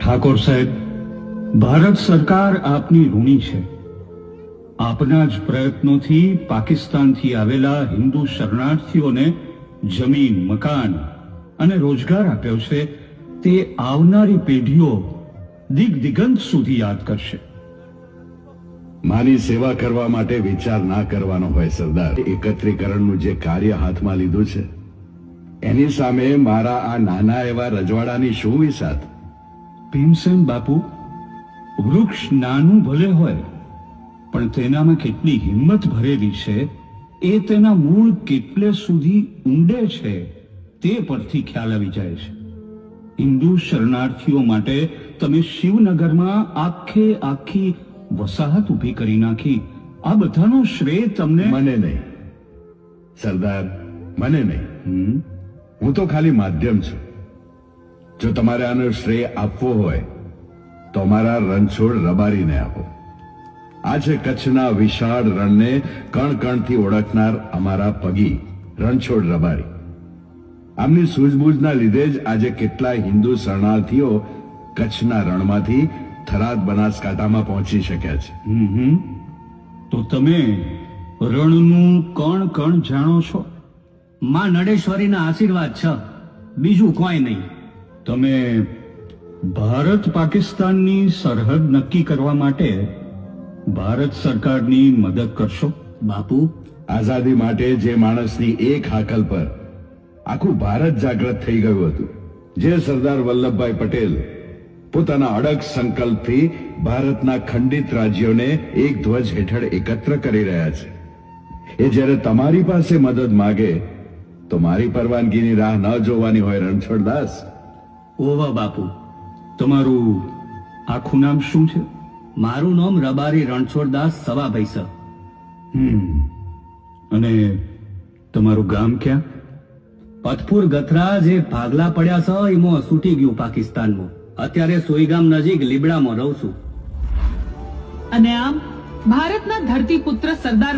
ઠાકોર સાહેબ, ભારત સરકાર આપની ઋણી છે. આપના જ પ્રયત્નોથી પાકિસ્તાનથી આવેલા હિન્દુ શરણાર્થીઓને જમીન, મકાન અને રોજગાર આપ્યો છે. તે આવનારી પેઢીઓ દિગ્દિગંત સુધી યાદ કરશે. મારી સેવા કરવા માટે વિચાર ના કરવાનો હોય સરદાર. એકત્રીકરણનું જે કાર્ય હાથમાં લીધું છે એની સામે મારા આ નાના એવા રજવાડાની શું વિસાત? ભીમસેન બાપુ, વૃક્ષ નાનું ભલે હોય પણ તેનામાં કેટલી હિંમત ભરેલી છે એ તેના મૂળ કેટલે સુધી ઊંડે છે તે પરથી ખ્યાલ આવી જાય છે. હિન્દુ શરણાર્થીઓ માટે તમે શિવનગરમાં આખી વસાહત ઊભી કરી નાખી. આ બધાનો શ્રેય તમને... મને નહીં સરદાર, મને નહીં. હું તો ખાલી માધ્યમ છું. જો તમારે આનો શ્રેય આપવો હોય તો અમારા રણછોડ રબારીને આપો. આ છે કચ્છના વિશાળ રણને કણ કણથી ઓળખનાર અમારા પગી રણછોડ રબારી. આમની સૂઝબૂઝના લીધે જ આજે કેટલાય હિન્દુ શરણાર્થીઓ કચ્છના રણમાંથી થરાદ બનાસકાંઠામાં પહોંચી શક્યા છે. તો તમે રણનું કણ કણ જાણો છો. માં નડેશ્વરીના આશીર્વાદ છે, બીજું કોઈ નહીં. તમે ભારત પાકિસ્તાનની સરહદ નક્કી કરવા માટે ભારત સરકારની મદદ કરશો? બાપુ, આઝાદી માટે જે માણસની એક હાકલ પર આખું ભારત જાગૃત થઈ ગયું હતું, જે સરદાર વલ્લભભાઈ પટેલ પોતાના અડગ સંકલ્પથી ભારતના ખંડિત રાજ્યોને એક ધ્વજ હેઠળ એકત્ર કરી રહ્યા છે, એ જ્યારે તમારી પાસે મદદ માગે તો મારી પરવાનગીની રાહ ન જોવાની હોય. રણછોડદાસ. ઓવા બાપુ. તમારું આખું નામ શું છે? મારું નામ રબારી રણછોડદાસ સવાભાઈ છે. અને તમારું ગામ ક્યાં? પથપુર ગથરા જે ભાગલા પડ્યા છે એમાં છૂટી ગયું પાકિસ્તાનમાં. અત્યારે સોઈગામ નજીક લીબડામાં રહું છું. અને આમ ભારતના ધરતીપુત્ર સરદાર